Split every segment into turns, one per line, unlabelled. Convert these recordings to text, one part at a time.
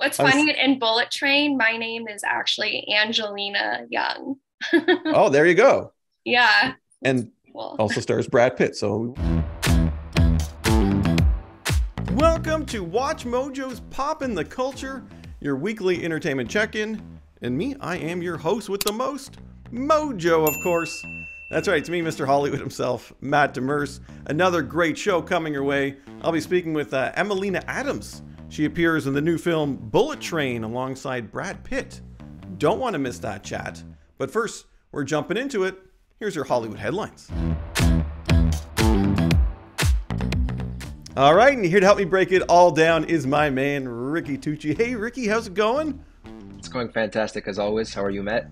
What's
I was,
funny in Bullet Train, my name is actually Angelina Young.
oh, there you go.
Yeah, it's
And
cool.
also stars Brad Pitt. So welcome to Watch Mojo's Pop in the Culture, your weekly entertainment check-in. And me, I am your host with the most, Mojo, of course. That's right, it's me, Mr. Hollywood himself, Matt Demers. Another great show coming your way. I'll be speaking with Emelina Adams. She appears in the new film Bullet Train alongside Brad Pitt. Don't want to miss that chat. But first, we're jumping into it. Here's your Hollywood headlines. All right, and here to help me break it all down is my man, Ricky Tucci. Hey, Ricky, how's it going?
It's going fantastic as always. How are you, Matt?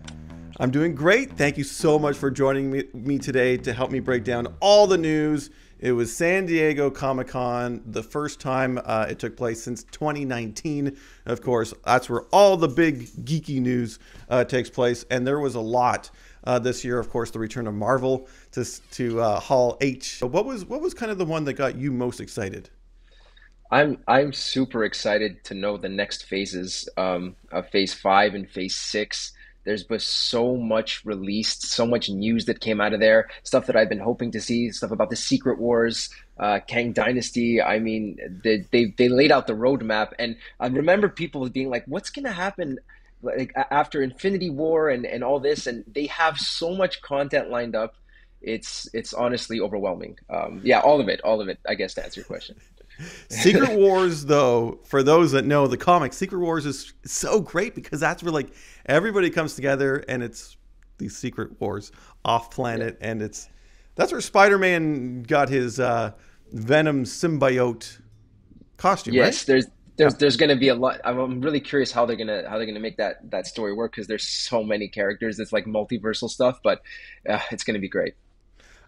I'm doing great. Thank you so much for joining me today to help me break down all the news. It was San Diego Comic-Con, the first time it took place since 2019. Of course, that's where all the big geeky news takes place, and there was a lot this year. Of course, the return of Marvel to Hall H. What was kind of the one that got you most excited?
I'm super excited to know the next phases of Phase 5 and Phase 6. There's been so much released, so much news that came out of there, stuff that I've been hoping to see, stuff about the Secret Wars, Kang Dynasty. I mean, they laid out the roadmap, and I remember people being like, "What's gonna happen?" Like after Infinity War and all this, and they have so much content lined up. It's honestly overwhelming. Yeah, all of it. I guess to answer your question.
Secret Wars, though, for those that know the comics, Secret Wars is so great because that's where like everybody comes together and it's these Secret Wars off
Yeah.
planet, and that's where Spider-Man got his Venom symbiote costume, right?
Yes, there's
Yeah.
there's there's going to be a lot. I'm really curious how they're gonna make that story work because there's so many characters. It's like multiversal stuff, but it's going to be great.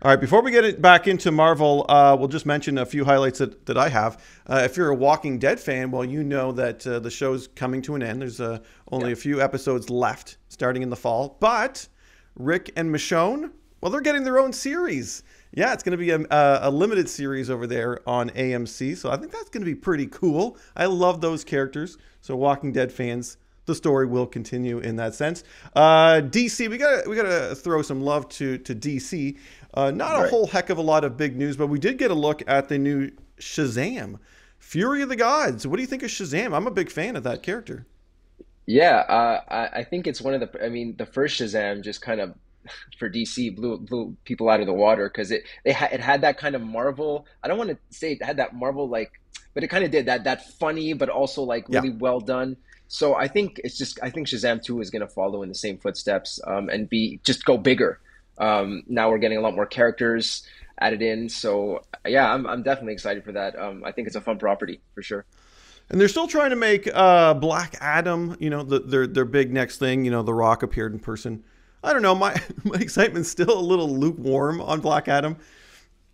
All right, before we get it back into Marvel, we'll just mention a few highlights that I have. If you're a Walking Dead fan, well, you know that the show's coming to an end. There's only
Yeah.
a few episodes left starting in the fall. But Rick and Michonne, well, they're getting their own series. Yeah, it's going to be a limited series over there on AMC. So I think that's going to be pretty cool. I love those characters. So Walking Dead fans, the story will continue in that sense. DC, we gotta throw some love to DC. Not a
Right.
whole heck of a lot of big news, but we did get a look at the new Shazam, Fury of the Gods. What do you think of Shazam? I'm a big fan of that character.
Yeah, I think it's one of the. I mean, the first Shazam just kind of for DC blew people out of the water because it had that kind of Marvel. I don't want to say it had that Marvel like, but it kind of did that funny, but also like
Yeah.
really well done. So I think Shazam 2 is going to follow in the same footsteps and be just go bigger. Now we're getting a lot more characters added in, so yeah, I'm definitely excited for that. I think it's a fun property for sure.
And they're still trying to make Black Adam, their big next thing. The Rock appeared in person. I don't know, my my excitement's still a little lukewarm on Black Adam,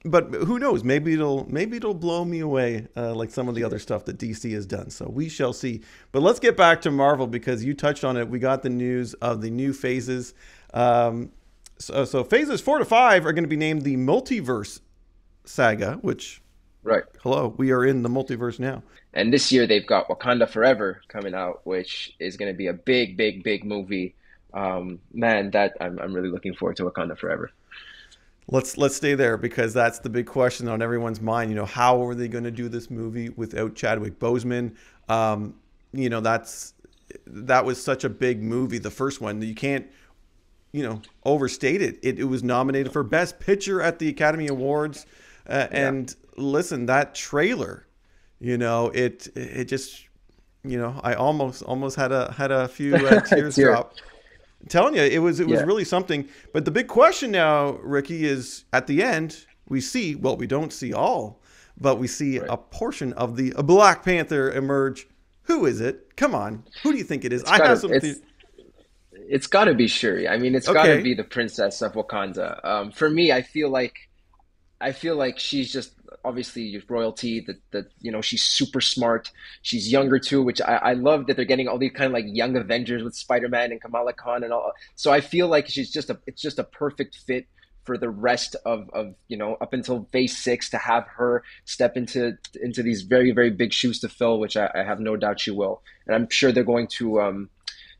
but who knows? Maybe it'll blow me away like some of the other stuff that DC has done. So we shall see. But let's get back to Marvel because you touched on it. We got the news of the new phases. So phases 4 to 5 are going to be named the Multiverse Saga, which,
Right.
hello, we are in the multiverse now.
And this year they've got Wakanda Forever coming out, which is going to be a big, big, big movie. Man, that I'm really looking forward to Wakanda Forever.
Let's stay there because that's the big question on everyone's mind. How are they going to do this movie without Chadwick Boseman? That was such a big movie, the first one, that you can't overstate it. It was nominated for Best Picture at the Academy Awards,
Yeah.
and listen, that trailer, it just, I almost had a few tears
Tear.
drop. I'm telling you, it was
Yeah.
really something. But the big question now, Ricky, is at the end we don't see all, but we see
Right.
a portion of the Black Panther emerge. Who is it? Come on, who do you think it is?
It's
I
got
have
to
some.
it's got to be Shuri. I mean, it's got to
Okay,
be the princess of Wakanda. For me, I feel like she's just obviously royalty. That she's super smart. She's younger too, which I love that they're getting all these kind of like young Avengers with Spider-Man and Kamala Khan and all. So I feel like it's just a perfect fit for the rest of up until phase six, to have her step into these very, very big shoes to fill, which I have no doubt she will. And I'm sure they're going to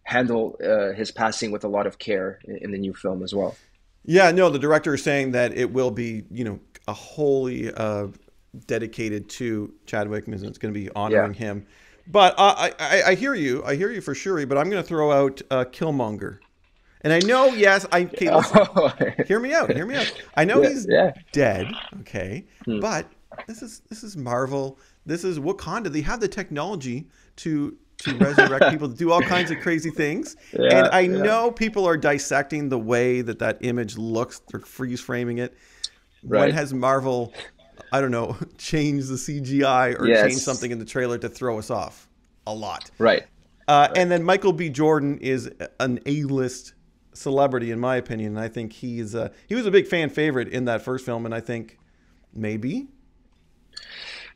handle his passing with a lot of care in the new film as well.
Yeah, no, the director is saying that it will be, a wholly dedicated to Chadwick, and it's going to be honoring him. But I hear you. I hear you for sure. But I'm going to throw out Killmonger. And I know, yes, okay, listen, hear me out. Hear me out. I know he's dead, okay, but this is Marvel. This is Wakanda. They have the technology to resurrect people, to do all kinds of crazy things. And I know people are dissecting the way that image looks. They're freeze framing it. Right. When has Marvel, I don't know, changed the CGI or changed something in the trailer to throw us off? A lot.
Right.
And then Michael B. Jordan is an A-list celebrity, in my opinion. And I think he was a big fan favorite in that first film. And I think maybe,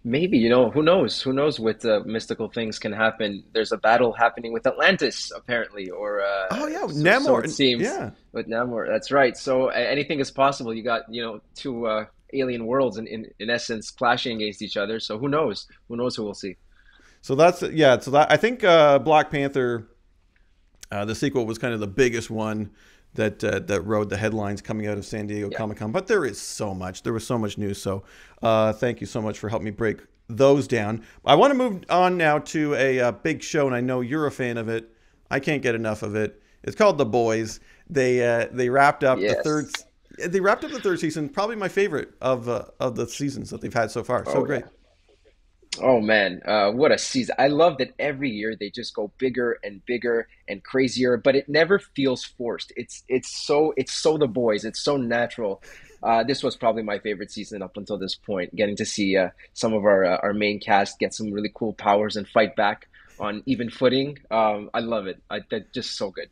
who knows what mystical things can happen. There's a battle happening with Atlantis, apparently, or
Namor,
so it seems.
With
Namor, that's right. So anything is possible. You got two alien worlds in essence clashing against each other. So who knows who we'll see.
So I think Black Panther, the sequel, was kind of the biggest one that rode the headlines coming out of San Diego Comic-Con. But there was so much news. So thank you so much for helping me break those down. I want to move on now to a big show, and I know you're a fan of it. I can't get enough of it. It's called The Boys. They wrapped up the third. They wrapped up the third season. Probably my favorite of the seasons that they've had so far. So great.
Oh man, what a season. I love that every year they just go bigger and bigger and crazier, but it never feels forced. It's so The Boys. It's so natural. This was probably my favorite season up until this point, getting to see some of our main cast get some really cool powers and fight back on even footing. I love it. They're just so good.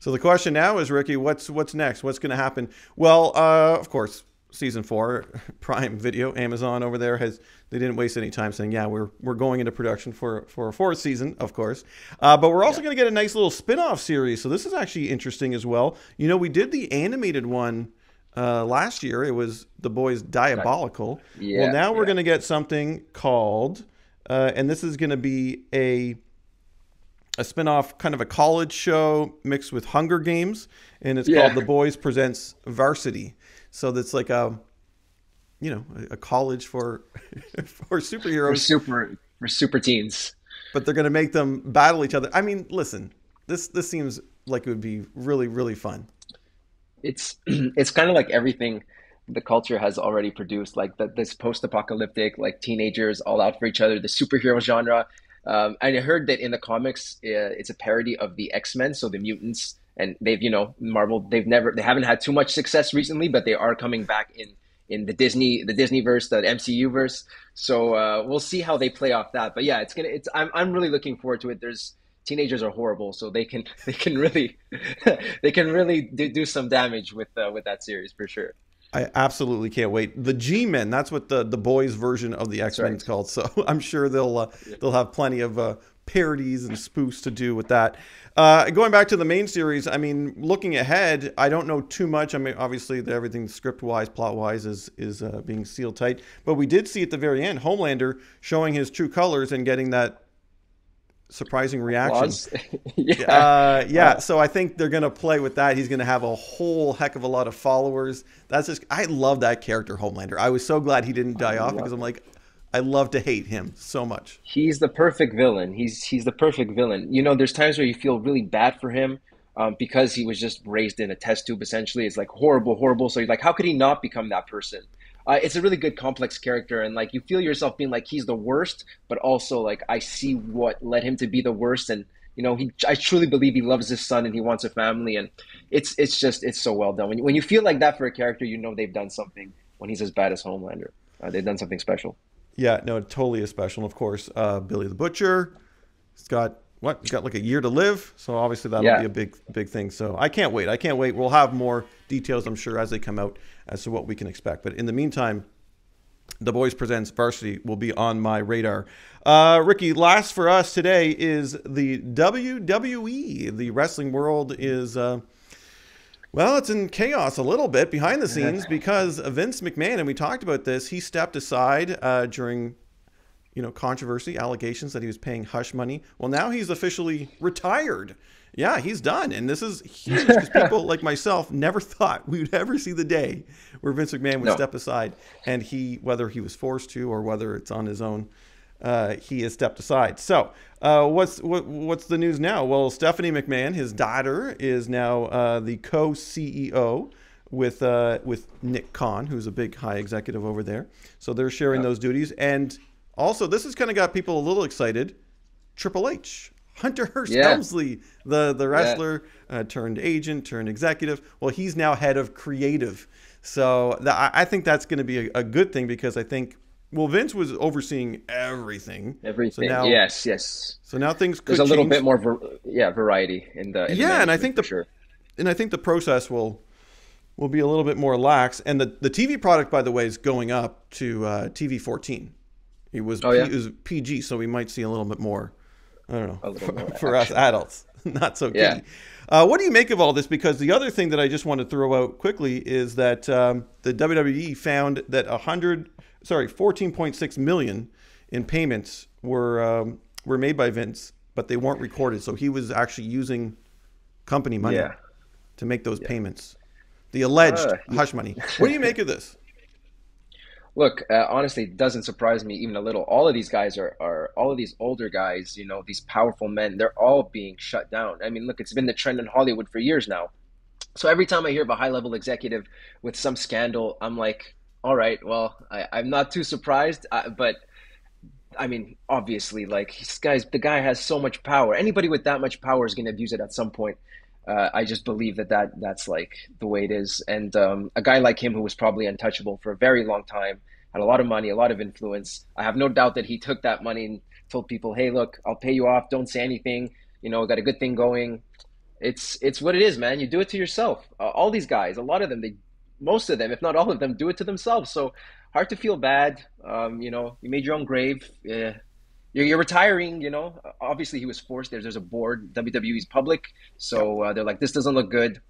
So the question now is, Ricky, what's next? What's going to happen? Well, of course, season 4, Prime Video, Amazon over there they didn't waste any time saying, we're going into production for a 4th season, of course. But we're also going to get a nice little spin-off series. So this is actually interesting as well. We did the animated one last year. It was The Boys Diabolical. Well, now we're going to get something called, and this is going to be a spin-off, kind of a college show mixed with Hunger Games, and it's called The Boys Presents Varsity. So that's like a college for superheroes.
For super teens.
But they're going to make them battle each other. I mean, listen, this seems like it would be really, really fun.
It's kind of like everything the culture has already produced, like this post-apocalyptic, like teenagers all out for each other, the superhero genre. And I heard that in the comics, it's a parody of the X-Men, so the mutants. And they've, Marvel, they haven't had too much success recently, but they are coming back in the Disneyverse, the MCU verse. So we'll see how they play off that. But yeah, I'm really looking forward to it. Teenagers are horrible, so they can really do some damage with that series for sure.
I absolutely can't wait. The G-Men, that's what the boys version of the X-Men is called. So I'm sure they'll have plenty of parodies and spoofs to do with that. Going back to the main series, I mean, looking ahead, I don't know too much. I mean, obviously everything script-wise, plot-wise is being sealed tight. But we did see at the very end Homelander showing his true colors and getting that surprising reaction. So I think they're going to play with that. He's going to have a whole heck of a lot of followers. I love that character, Homelander. I was so glad he didn't die off because I'm like, I love to hate him so much.
He's the perfect villain. He's the perfect villain. There's times where you feel really bad for him because he was just raised in a test tube, essentially. It's like horrible. So you're like, how could he not become that person? It's a really good complex character, and like you feel yourself being like he's the worst, but also like I see what led him to be the worst, and I truly believe he loves his son and he wants a family, and it's so well done. When you feel like that for a character, they've done something. When he's as bad as Homelander, they've done something special.
Yeah, no, totally is special. And of course, Billy the Butcher, he's got like a year to live, so obviously that'll be a big thing. So I can't wait. We'll have more details, I'm sure, as they come out as to what we can expect. But in the meantime, The Boys Presents Varsity will be on my radar. Ricky, last for us today is the WWE. The wrestling world is Well, it's in chaos a little bit behind the scenes because Vince McMahon, and we talked about this, he stepped aside during controversy, allegations that he was paying hush money. Well, now he's officially retired. Yeah, he's done. And this is huge because people like myself never thought we would ever see the day where Vince McMahon would
No.
step aside. And whether he was forced to or whether it's on his own, he has stepped aside. So what's the news now? Well, Stephanie McMahon, his daughter, is now the co-CEO with Nick Khan, who's a big high executive over there. So they're sharing those duties. And also, this has kind of got people a little excited. Triple H, Hunter Hearst Helmsley, the wrestler turned agent, turned executive. Well, he's now head of creative. So I think that's going to be a good thing because I think, well, Vince was overseeing everything.
Everything.
So now,
Yes.
So now things could
There's a little
change.
bit more, variety in the
and I think
for sure.
And I think the process will be a little bit more lax. And the TV product, by the way, is going up to TV 14. It was PG, so we might see a little bit more. I don't know, for us adults, not so kiddie. What do you make of all this? Because the other thing that I just want to throw out quickly is that the WWE found that 14.6 million in payments were made by Vince, but they weren't recorded. So he was actually using company money to make those payments. The alleged hush money. What do you make of this?
Look, honestly, it doesn't surprise me even a little. All of these guys are all of these older guys, these powerful men, they're all being shut down. I mean, look, it's been the trend in Hollywood for years now. So every time I hear of a high-level executive with some scandal, I'm like, all right, well, I'm not too surprised. But, I mean, obviously, like, the guy has so much power. Anybody with that much power is going to abuse it at some point. I just believe that's like the way it is. And a guy like him who was probably untouchable for a very long time, had a lot of money, a lot of influence. I have no doubt that he took that money and told people, hey, look, I'll pay you off. Don't say anything. Got a good thing going. It's what it is, man. You do it to yourself. All these guys, a lot of them, most of them, if not all of them, do it to themselves. So hard to feel bad. You made your own grave. You're retiring, Obviously, he was forced. There's a board. WWE's public, so they're like, this doesn't look good.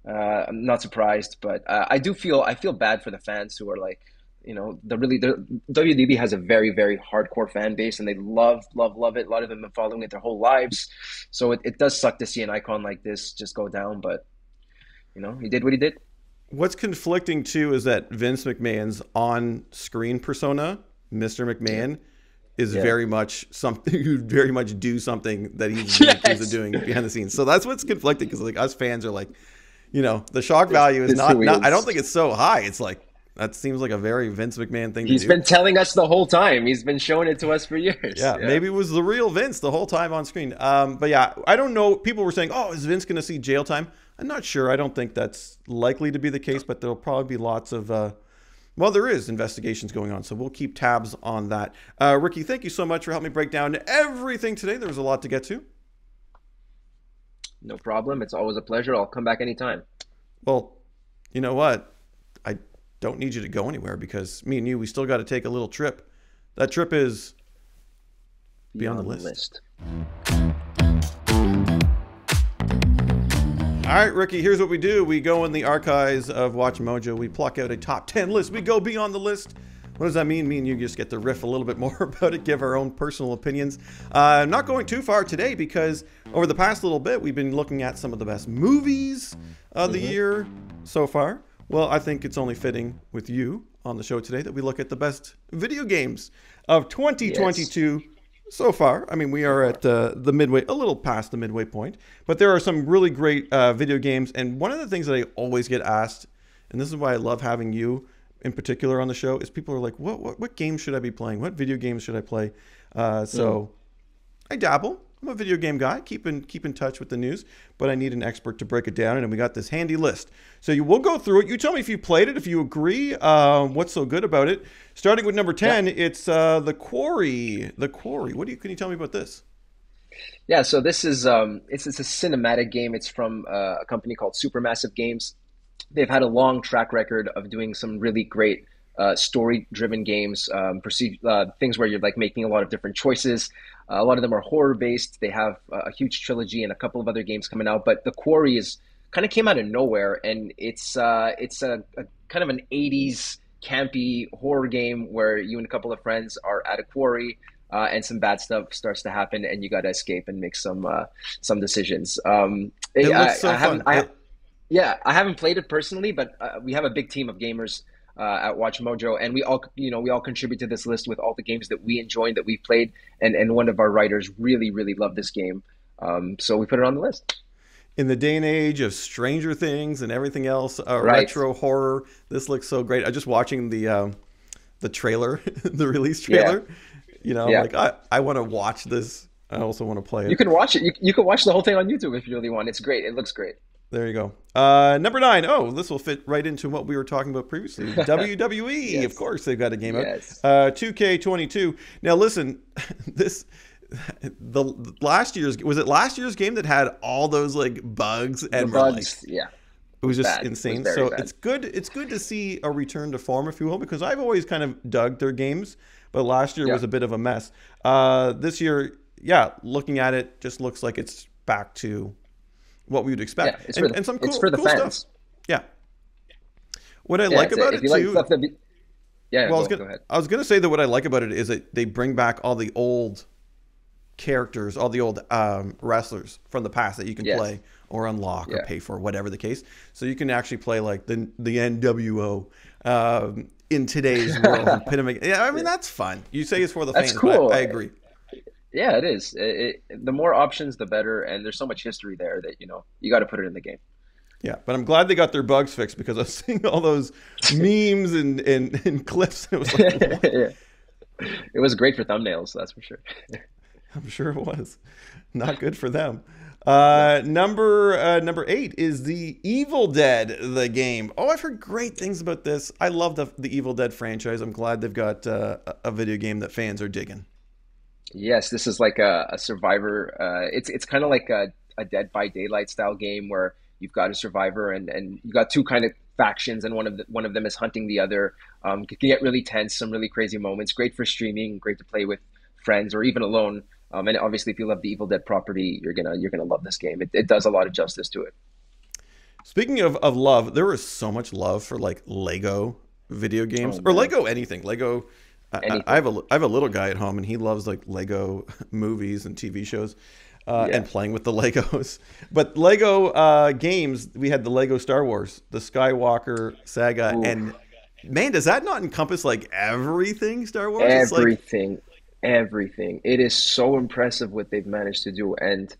I'm not surprised, but I feel bad for the fans who are like, the WWE has a very, very hardcore fan base, and they love it. A lot of them have been following it their whole lives, so it does suck to see an icon like this just go down. But he did what he did.
What's conflicting too is that Vince McMahon's on-screen persona, Mr. McMahon, is very much something you very much do something that he's accused of doing behind the scenes. So that's what's conflicting because like us fans are like, the shock value is not. I don't think it's so high. It's like that seems like a very Vince McMahon thing.
He's been telling us the whole time. He's been showing it to us for years.
Yeah, maybe it was the real Vince the whole time on screen. But yeah, I don't know. People were saying, "Oh, is Vince going to see jail time?" I'm not sure. I don't think that's likely to be the case, but there'll probably be lots of. Well, there is investigations going on, so we'll keep tabs on that. Ricky, thank you so much for helping me break down everything today. There was a lot to get to.
No problem. It's always a pleasure. I'll come back anytime.
Well, you know what? I don't need you to go anywhere because me and you, we still got to take a little trip. That trip is beyond the list. All right, Ricky, here's what we do. We go in the archives of WatchMojo. We pluck out a top 10 list. We go beyond the list. What does that mean? Me and you just get to riff a little bit more about it, give our own personal opinions. I'm not going too far today because over the past little bit, we've been looking at some of the best movies of the year so far. Well, I think it's only fitting with you on the show today that we look at the best video games of 2022 so far. I mean, we are at the midway, a little past the midway point, but there are some really great video games. And one of the things that I always get asked, and this is why I love having you in particular on the show, is people are like, what games should I be playing? What video games should I play? So I dabble. I'm a video game guy, keep in touch with the news, but I need an expert to break it down, and we got this handy list. So we'll go through it. You tell me if you played it, if you agree, what's so good about it. Starting with number 10, it's The Quarry. The Quarry. Can you tell me about this?
Yeah, so this is it's a cinematic game. It's from a company called Supermassive Games. They've had a long track record of doing some really great story-driven games, things where you're like making a lot of different choices. A lot of them are horror-based. They have a huge trilogy and a couple of other games coming out. But The Quarry is kind of came out of nowhere, and it's a kind of an 80s campy horror game where you and a couple of friends are at a quarry. And some bad stuff starts to happen, and you got to escape and make some decisions.
It looks so fun.
Yeah, I haven't played it personally, but we have a big team of gamers at Watch Mojo, and we all contribute to this list with all the games that we enjoy and that we've played. And one of our writers really, really loved this game, so we put it on the list.
In the day and age of Stranger Things and everything else,
Right.
retro horror, this looks so great. I was just watching the trailer, the release
Yeah,
trailer. You know,
yeah.
like I want to watch this. I also want to play
You
it.
can watch it. You can watch the whole thing on YouTube if you really want. It's great. It looks great.
There you go. Number 9. Oh, this will fit right into what we were talking about previously. WWE, of
Yes.
course, they've got a game out.
Yes.
2K22. Now, listen, this the last year's game that had all those like bugs
The
and were like
bugs, yeah,
it was just
bad. It was
insane.
very
So
bad.
it's good. It's good to see a return to form, if you will, because I've always kind of dug their games, but last year
Yeah.
was a bit of a mess. This year, yeah, looking at it, just looks like it's back to what we would
Yeah,
expect, and some
it's
cool
for the
cool stuff.
fans.
Yeah. What I
Yeah,
like about
if
it
you like
too.
stuff that be, yeah,
Well,
go ahead.
I was gonna say that what I like about it is that they bring back all the old characters, all the old wrestlers from the past that you can
Yes.
play or unlock or
Yeah.
pay for, whatever the case. So you can actually play like the NWO in today's world. And put 'em yeah, I mean that's fun. You say it's for the
That's
fans,
cool.
but I agree.
Yeah, it is. The more options, the better, and there's so much history there that you got to put it in the game.
Yeah, but I'm glad they got their bugs fixed because I was seeing all those memes and clips. And it was like, what?
Yeah. It was great for thumbnails, that's for sure.
I'm sure it was. Not good for them.
Yeah.
Number 8 is the Evil Dead, the game. Oh, I've heard great things about this. I love the Evil Dead franchise. I'm glad they've got a video game that fans are digging.
Yes, this is like a survivor. It's kind of like a Dead by Daylight style game where you've got a survivor and you got two kind of factions, and one of them is hunting the other. It can get really tense, some really crazy moments. Great for streaming, great to play with friends or even alone. And obviously, if you love the Evil Dead property, you're gonna love this game. It does a lot of justice to it.
Speaking of love, there is so much love for like Lego video games
Oh
or
man,
Lego anything. Lego.
anything.
I have a little guy at home, and he loves like Lego movies and TV shows, and
Yeah.
playing with the Legos. But Lego games, we had the Lego Star Wars, the Skywalker saga,
Ooh.
and man, does that not encompass like everything Star Wars? It's like,
Everything, everything. It is so impressive what they've managed to do. And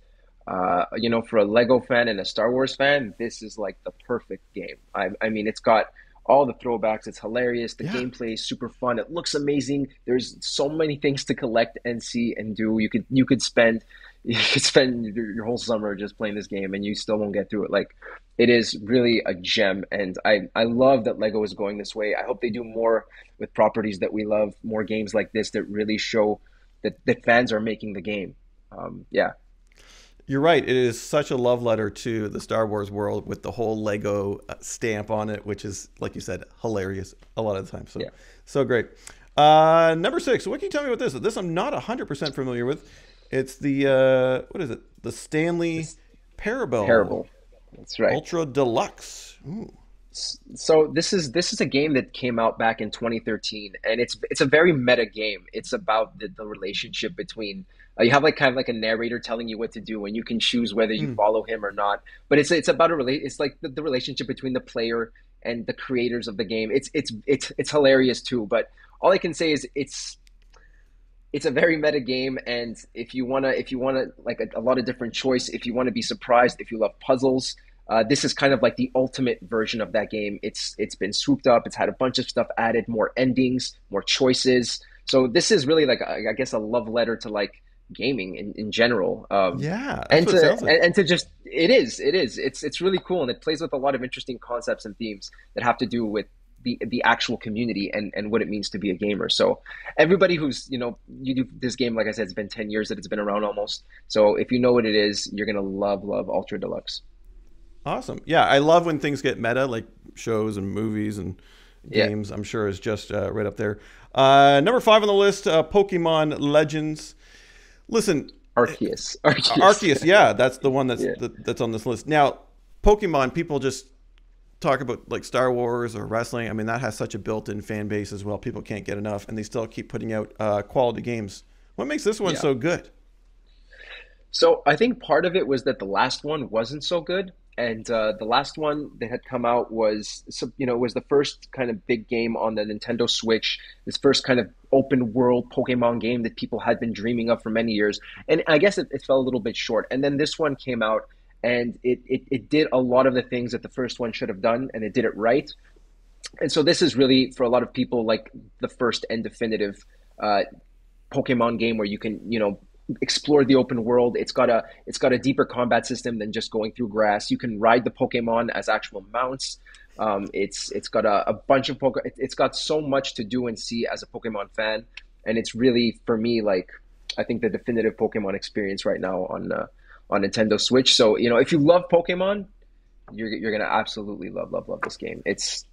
for a Lego fan and a Star Wars fan, this is like the perfect game. I mean, it's got all the throwbacks. It's hilarious. The
yeah,
gameplay is super fun. It looks amazing. There's so many things to collect and see and do. You could spend you could spend your whole summer just playing this game and you still won't get through it. Like it is really a gem, and I love that Lego is going this way. I hope they do more with properties that we love, more games like this that really show that fans are making the game. Yeah,
you're right. It is such a love letter to the Star Wars world with the whole Lego stamp on it, which is, like you said, hilarious a lot of the time. So,
yeah.
so great. Number 6. What can you tell me about this? This I'm not 100% familiar with. It's the, what is it? The Stanley
This
Parable
Parable. That's right.
Ultra Deluxe. Ooh.
So this is a game that came out back in 2013, and it's a very meta game. It's about the relationship between you have like kind of like a narrator telling you what to do, and you can choose whether you
Mm.
follow him or not. But it's about it's like the relationship between the player and the creators of the game. It's hilarious too. But all I can say is it's a very meta game, and if you wanna like a lot of different choice, if you want to be surprised, if you love puzzles, this is kind of like the ultimate version of that game. It's been swooped up. It's had a bunch of stuff added, more endings, more choices. So this is really like I guess a love letter to like gaming in general.
Yeah, that's
And
what it
to
sounds like.
and to just it's really cool, and it plays with a lot of interesting concepts and themes that have to do with the actual community and what it means to be a gamer. So everybody who's you do this game, like I said, it's been 10 years that it's been around almost. So if you know what it is, you're gonna love Ultra Deluxe.
Awesome. Yeah, I love when things get meta, like shows and movies and
Yeah,
games. I'm sure is just right up there. Number 5 on the list, Pokemon Legends. Listen,
Arceus. Arceus.
Arceus, yeah, that's the one
Yeah.
that's on this list. Now, Pokemon, people just talk about like Star Wars or wrestling. I mean, that has such a built-in fan base as well. People can't get enough, and they still keep putting out quality games. What makes this one
Yeah.
so good?
So I think part of it was that the last one wasn't so good, and the last one that had come out was, was the first kind of big game on the Nintendo Switch. This first kind of open world Pokemon game that people had been dreaming of for many years, and I guess it fell a little bit short. And then this one came out, and it did a lot of the things that the first one should have done, and it did it right. And so this is really for a lot of people like the first and definitive uh, Pokemon game where you can, explore the open world. It's got a deeper combat system than just going through grass. You can ride the Pokemon as actual mounts. It's got a bunch of It's got so much to do and see as a Pokemon fan, and it's really for me like I think the definitive Pokemon experience right now on Nintendo Switch. So if you love Pokemon, you're gonna absolutely love this game. It's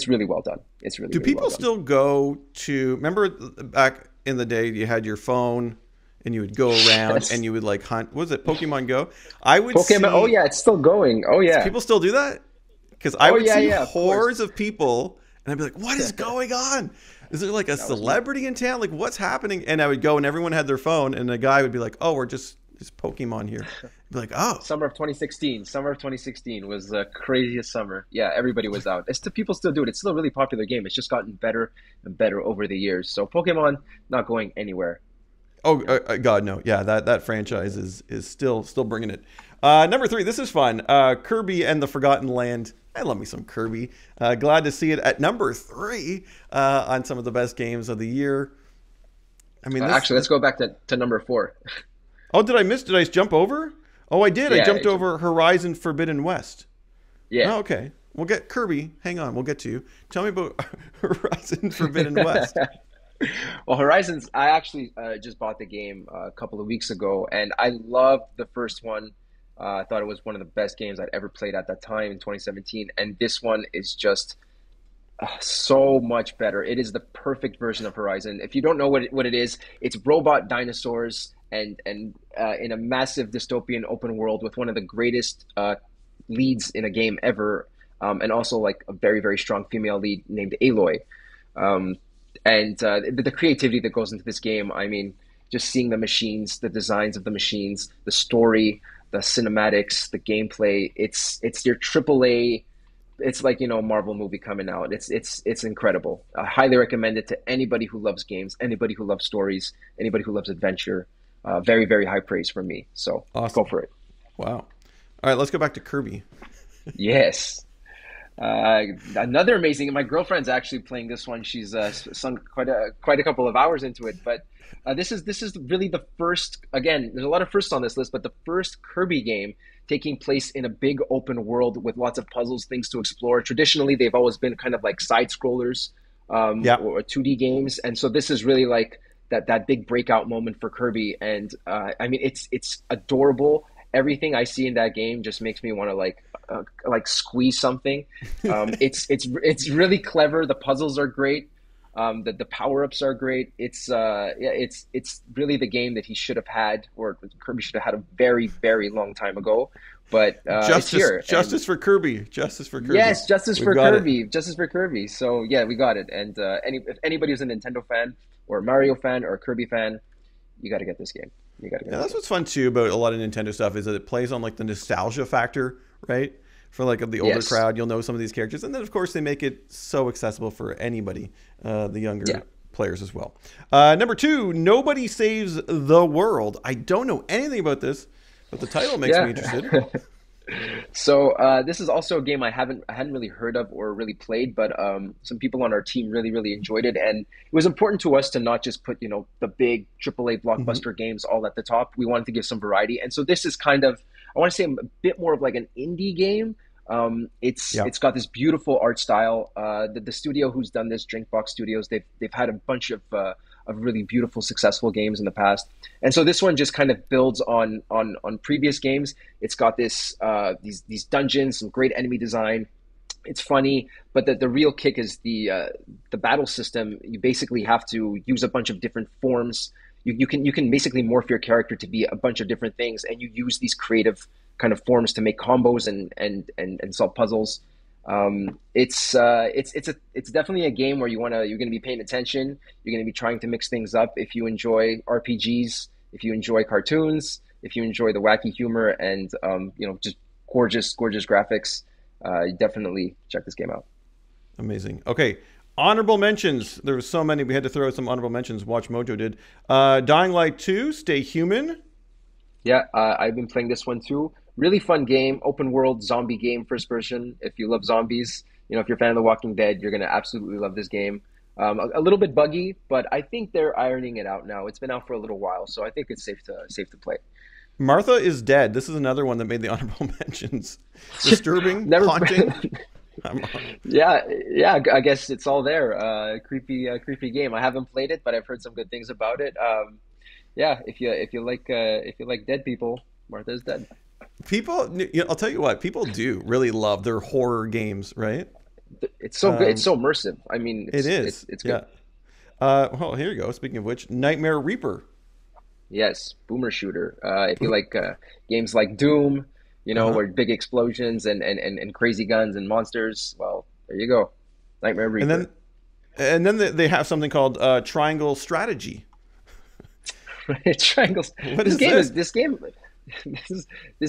really well done. It's
Do
really well
people
done.
still go to? Remember back in the day, you had your phone and you would go around and
Yes.
you would like hunt. What was it, Pokemon Go? I would
Pokemon. Oh
see
yeah, it's still going. Oh yeah.
people still do that because I
Oh
would
yeah,
see
yeah. Of course.
hordes of people and I'd be like, "What is going on? Is there like a
That was me.
celebrity in town? Like what's happening?" And I would go and everyone had their phone and the guy would be like, "Oh, we're just there's Pokemon here." I'd be like, "Oh,
Summer of 2016. Summer of 2016 was the craziest summer. Yeah, everybody was out. People still do it. It's still a really popular game. It's just gotten better and better over the years. So Pokemon not going anywhere.
oh, God, no, yeah, that franchise is still bringing it." Number three, this is fun. Kirby and the Forgotten Land. I love me some Kirby. Glad to see it at number three on some of the best games of the year. I mean,
Actually, let's go back to number four.
Oh, did I miss? Did I jump over? Oh, I did. I
Yeah,
jumped over Horizon Forbidden West.
yeah.
Oh, okay. We'll get Kirby. Hang on, we'll get to you. Tell me about Horizon Forbidden West.
Well, Horizons, I actually just bought the game a couple of weeks ago, and I loved the first one. I thought it was one of the best games I'd ever played at that time in 2017, and this one is just so much better. It is the perfect version of Horizon. If you don't know what it is, it's robot dinosaurs and in a massive dystopian open world with one of the greatest leads in a game ever, and also like a very very strong female lead named Aloy. Um, and the creativity that goes into this game, I mean, just seeing the machines, the designs of the machines, the story, the cinematics, the gameplay. It's your AAA. It's like a Marvel movie coming out. It's incredible. I highly recommend it to anybody who loves games, anybody who loves stories, anybody who loves adventure. Very very high praise from me. So go
Awesome.
for it.
Wow. All right, let's go back to Kirby.
Yes. Another amazing. My girlfriend's actually playing this one. She's sunk quite a couple of hours into it. But this is really the first. Again, there's a lot of firsts on this list, but the first Kirby game taking place in a big open world with lots of puzzles, things to explore. Traditionally, they've always been kind of like side scrollers,
Yeah.
or 2D games, and so this is really like that big breakout moment for Kirby. And I mean, it's adorable. Everything I see in that game just makes me want to like squeeze something. It's really clever. The puzzles are great. The power ups are great. It's really the game that he should have had, or Kirby should have had a very very long time ago. But it's
Justice,
here. And
justice for Kirby. Justice for Kirby.
yes, justice
We've
for
got it.
Kirby. Justice for Kirby. So yeah, we got it. And if anybody who's a Nintendo fan or a Mario fan or a Kirby fan, you got to get this game. You got to get
Yeah,
this
that's
game.
what's fun too about a lot of Nintendo stuff is that it plays on like the nostalgia factor, right? For like the older
Yes.
crowd, you'll know some of these characters, and then of course they make it so accessible for anybody, the younger
Yeah.
players as well. Number two, Nobody Saves the World. I don't know anything about this, but the title makes me
Yeah.
interested.
So this is also a game I hadn't really heard of or really played, but some people on our team really really enjoyed it, and it was important to us to not just put the big AAA
Mhm.
blockbuster games all at the top. We wanted to give some variety, and so this is kind of, I want to say, a bit more of like an indie game.
Yeah.
It's got this beautiful art style. The studio who's done this, Drinkbox Studios, they've had a bunch of really beautiful, successful games in the past, and so this one just kind of builds on previous games. It's got these dungeons, some great enemy design. It's funny, but the real kick is the battle system. You basically have to use a bunch of different forms. You can basically morph your character to be a bunch of different things, and you use these creative kind of forms to make combos and solve puzzles. It's definitely a game where you're gonna be paying attention. You're gonna be trying to mix things up. If you enjoy RPGs, if you enjoy cartoons, if you enjoy the wacky humor and just gorgeous graphics, definitely check this game out.
Amazing. Okay. Honorable mentions. There were so many. We had to throw some honorable mentions. Watch Mojo did. Dying Light 2, Stay Human.
Yeah, I've been playing this one too. Really fun game, open world zombie game, first person. If you love zombies, if you're a fan of The Walking Dead, you're gonna absolutely love this game. A little bit buggy, but I think they're ironing it out now. It's been out for a little while, so I think it's safe to play.
Martha is Dead. This is another one that made the honorable mentions. Disturbing,
Never.
haunting.
Yeah. I guess it's all there. Creepy game. I haven't played it, but I've heard some good things about it. Yeah, if you like dead people, Martha's Dead.
People, I'll tell you what, people do really love their horror games, right?
It's so good. It's so immersive. I mean,
it is.
It's good.
Well, here you go. Speaking of which, Nightmare Reaper.
Yes, boomer shooter. If you like games like Doom, where big explosions and crazy guns and monsters, well, there you go. Nightmare Reaper.
And then they have something called Triangle Strategy.
Triangles. This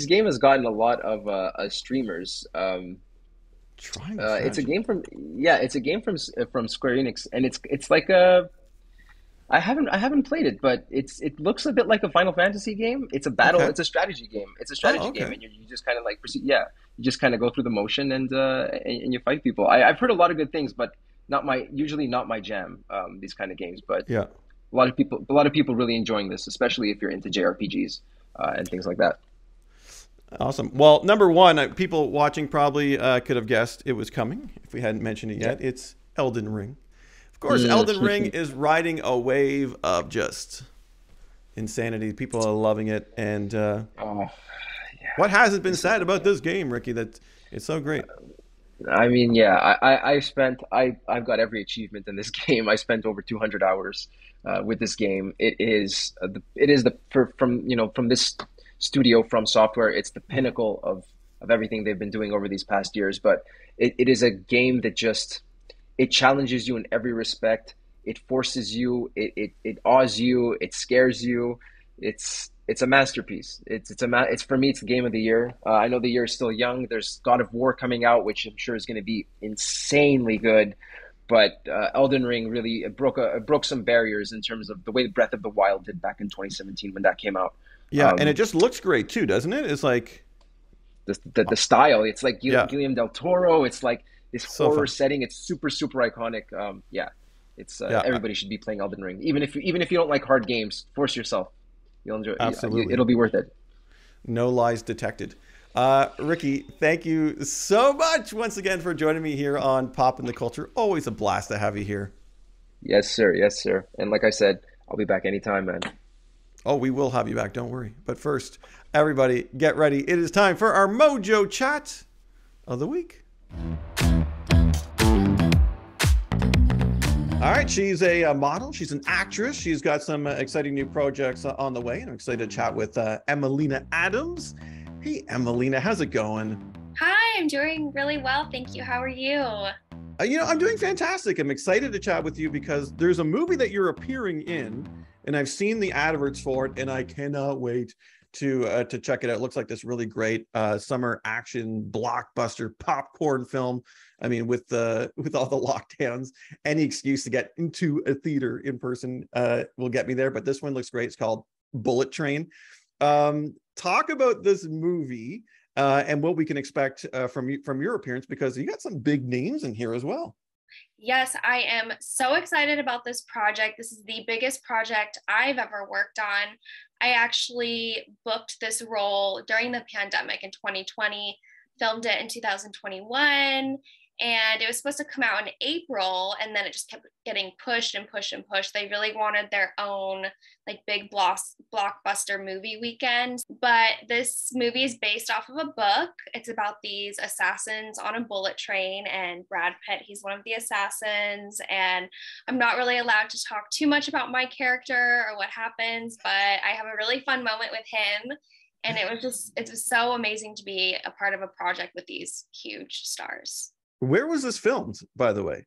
game has gotten a lot of streamers. It's a game from Square Enix, and it's like a. I haven't played it, but it looks a bit like a Final Fantasy game. It's a battle.
Okay.
It's a strategy game. It's a strategy game, and you just kind of like proceed. Yeah, you just kind of go through the motion and you fight people. I've heard a lot of good things, but usually not my jam. These kind of games, but
yeah.
A lot of people really enjoying this, especially if you're into JRPGs and things like that.
Awesome. Well, number one, people watching probably could have guessed it was coming if we hadn't mentioned it yet. Yeah. It's Elden Ring. Of course, Elden Ring is riding a wave of just insanity. People are loving it. And what hasn't been said about this game, Ricky? That it's so great.
I mean, yeah, I've got every achievement in this game. I spent over 200 hours with this game. From this studio, From Software, it's the pinnacle of everything they've been doing over these past years. But it is a game that it challenges you in every respect. It forces you. It awes you. It scares you. It's a masterpiece. It's for me. It's the game of the year. I know the year is still young. There's God of War coming out, which I'm sure is going to be insanely good. But Elden Ring really broke some barriers in terms of the way Breath of the Wild did back in 2017 when that came out.
Yeah, and it just looks great too, doesn't it? It's like
the style. It's like Guillermo del Toro. It's like this horror
fun.
setting. It's super iconic. Everybody should be playing Elden Ring. Even if you don't like hard games, force yourself. You'll enjoy it.
Absolutely.
It'll be worth it.
No lies detected. Ricky, thank you so much once again for joining me here on Pop in the Culture. Always a blast to have you here.
Yes, sir. Yes, sir. And like I said, I'll be back anytime, man.
Oh, we will have you back. Don't worry. But first, everybody, get ready. It is time for our Mojo Chat of the week. All right, she's a model. She's an actress. She's got some exciting new projects on the way. And I'm excited to chat with Emelina Adams. Hey, Emelina, how's it going?
Hi, I'm doing really well. Thank you. How are you?
I'm doing fantastic. I'm excited to chat with you because there's a movie that you're appearing in, and I've seen the adverts for it, and I cannot wait to check it out. It looks like this really great summer action blockbuster popcorn film. I mean, with all the lockdowns, any excuse to get into a theater in person will get me there. But this one looks great. It's called Bullet Train. Talk about this movie and what we can expect from your appearance, because you got some big names in here as well.
Yes, I am so excited about this project. This is the biggest project I've ever worked on. I actually booked this role during the pandemic in 2020, filmed it in 2021, and it was supposed to come out in April, and then it just kept getting pushed and pushed and pushed. They really wanted their own like big blockbuster movie weekend, but this movie is based off of a book. It's about these assassins on a bullet train, and Brad Pitt, he's one of the assassins, and I'm not really allowed to talk too much about my character or what happens, but I have a really fun moment with him. And it was so amazing to be a part of a project with these huge stars.
Where was this filmed, by the way?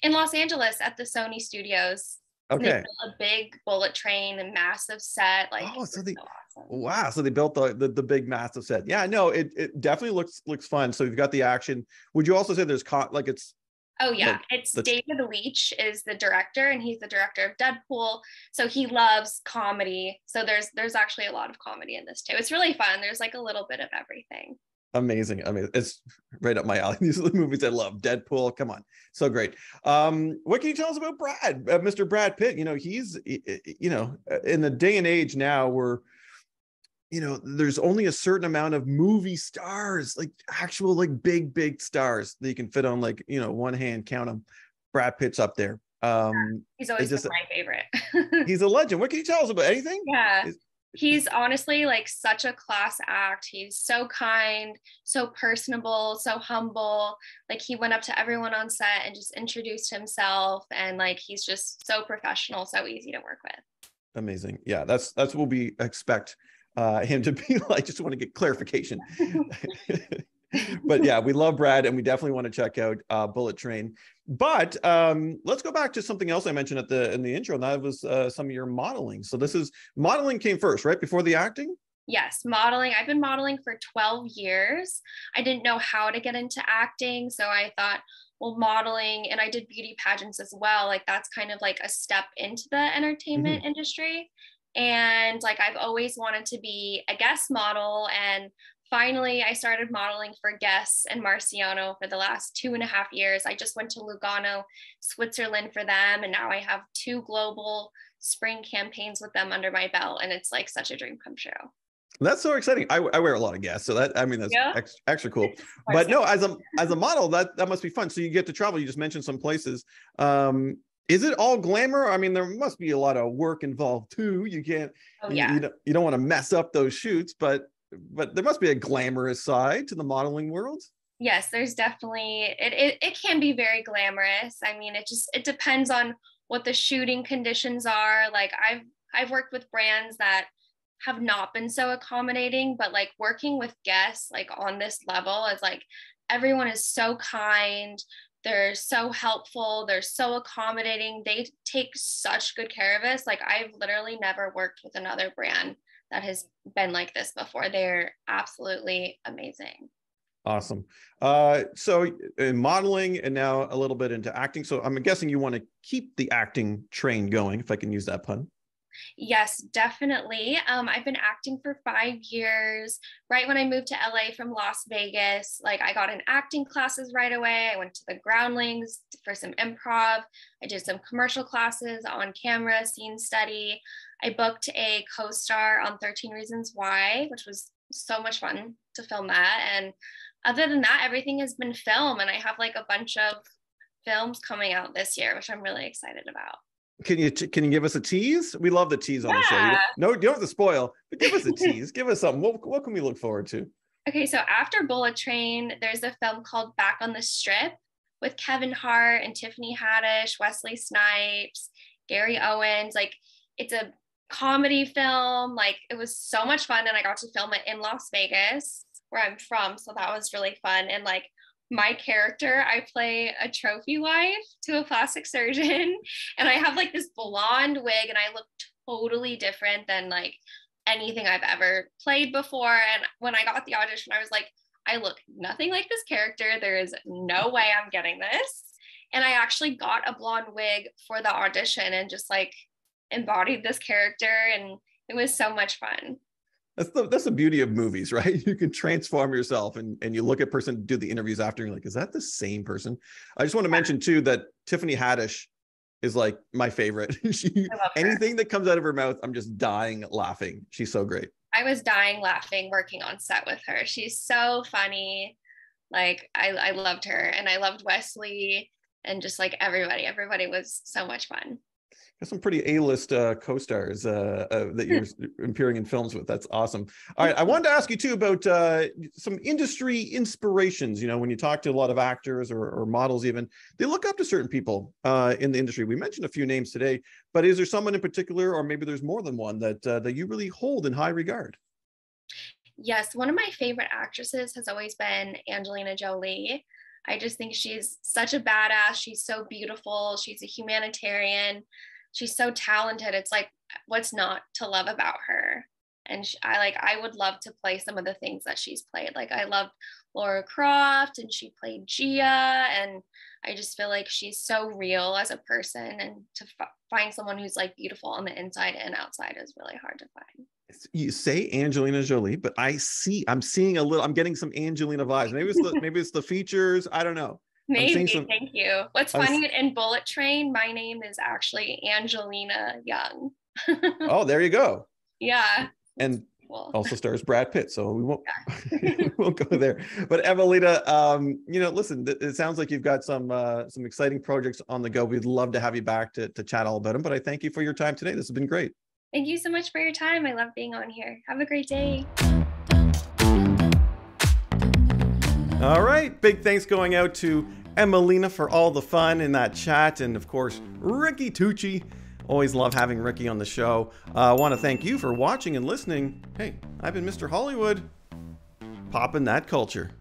In Los Angeles at the Sony Studios. And they
Okay.
built a big bullet train and massive set. Like,
Oh, so they,
so awesome.
wow. So they built the big massive set. Yeah, no, it definitely looks fun. So you've got the action. Would you also say there's like it's
Oh yeah,
like
it's David Leitch is the director, and he's the director of Deadpool. So he loves comedy. So there's actually a lot of comedy in this too. It's really fun. There's like a little bit of everything.
amazing. It's right up my alley. These are the movies I love. Deadpool, come on, so great. What can you tell us about Mr. Brad Pitt? You know, he's in the day and age now where there's only a certain amount of movie stars, like actual like big stars that you can fit on like one hand, count them. Brad Pitt's up there.
He's always been my favorite.
He's a legend. What can you tell us about anything?
Yeah. He's honestly like such a class act. He's so kind, so personable, so humble. Like he went up to everyone on set and just introduced himself, and like he's just so professional, so easy to work with.
Amazing. Yeah, that's what we expect him to be like. Just want to get clarification. But yeah, we love Brad, and we definitely want to check out Bullet Train. But let's go back to something else I mentioned in the intro, and that was some of your modeling. So modeling came first, right? Before the acting?
Yes, modeling. I've been modeling for 12 years. I didn't know how to get into acting, so I thought, well, modeling, and I did beauty pageants as well. Like that's kind of like a step into the entertainment industry. And like I've always wanted to be a guest model, and finally I started modeling for Guess and Marciano for the last 2.5 years. I just went to Lugano, Switzerland for them, and now I have 2 global spring campaigns with them under my belt, and it's like such a dream come true.
That's so exciting. I wear a lot of Guess, so that's extra cool. But no, as a model, that must be fun. So you get to travel. You just mentioned some places. Is it all glamour? I mean, there must be a lot of work involved too. You can't.
Oh, yeah.
You don't want to mess up those shoots, but there must be a glamorous side to the modeling world.
Yes, there's definitely it can be very glamorous. I mean, it depends on what the shooting conditions are. Like I've worked with brands that have not been so accommodating, but like working with Guests like on this level is like everyone is so kind. They're so helpful. They're so accommodating. They take such good care of us. Like I've literally never worked with another brand that has been like this before. They're absolutely amazing.
Awesome. So in modeling and now a little bit into acting. So I'm guessing you want to keep the acting train going, if I can use that pun.
Yes, definitely. I've been acting for 5 years. Right when I moved to LA from Las Vegas, like I got in acting classes right away. I went to the Groundlings for some improv. I did some commercial classes on camera, scene study. I booked a co-star on 13 Reasons Why, which was so much fun to film that. And other than that, everything has been film, and I have like a bunch of films coming out this year, which I'm really excited about.
Can you give us a tease? We love the tease on the show. You don't have to spoil, but give us a tease. Give us something. What can we look forward to?
Okay, so after Bullet Train, there's a film called Back on the Strip with Kevin Hart and Tiffany Haddish, Wesley Snipes, Gary Owens. Like it's a comedy film. Like it was so much fun, and I got to film it in Las Vegas, where I'm from. So that was really fun. And like my character, I play a trophy wife to a plastic surgeon, and I have like this blonde wig, and I look totally different than like anything I've ever played before. And when I got the audition, I was like, I look nothing like this character. There is no way I'm getting this. And I actually got a blonde wig for the audition and just like embodied this character, and it was so much fun.
That's the beauty of movies, right? You can transform yourself, and you look at person, do the interviews after, and you're like, is that the same person? I just want to mention too that Tiffany Haddish is like my favorite. Anything that comes out of her mouth, I'm just dying laughing. She's so great.
I was dying laughing working on set with her. She's so funny. Like I loved her, and I loved Wesley, and just like everybody was so much fun.
Got some pretty A-list co-stars that you're appearing in films with. That's awesome. All right, I wanted to ask you too about some industry inspirations. You know, when you talk to a lot of actors or models, even they look up to certain people in the industry. We mentioned a few names today, but is there someone in particular, or maybe there's more than one that you really hold in high regard?
Yes, one of my favorite actresses has always been Angelina Jolie. I just think she's such a badass. She's so beautiful. She's a humanitarian. She's so talented. It's like, what's not to love about her? And I would love to play some of the things that she's played. Like I loved Laura Croft, and she played Gia, and I just feel like she's so real as a person, and to find someone who's like beautiful on the inside and outside is really hard to find.
You say Angelina Jolie, but I'm seeing a little, I'm getting some Angelina vibes. Maybe it's the features. I don't know.
Maybe. Thank you. What's funny, in Bullet Train, my name is actually Angelina Young.
Oh, there you go.
Yeah.
And also stars Brad Pitt, so we won't we won't go there. But Emelina, listen, it sounds like you've got some exciting projects on the go. We'd love to have you back to chat all about them. But I thank you for your time today. This has been great.
Thank you so much for your time. I love being on here. Have a great day.
All right. Big thanks going out to Emelina for all the fun in that chat. And of course, Ricky Tucci. Always love having Ricky on the show. I want to thank you for watching and listening. Hey, I've been Mr. Hollywood. Poppin' that culture.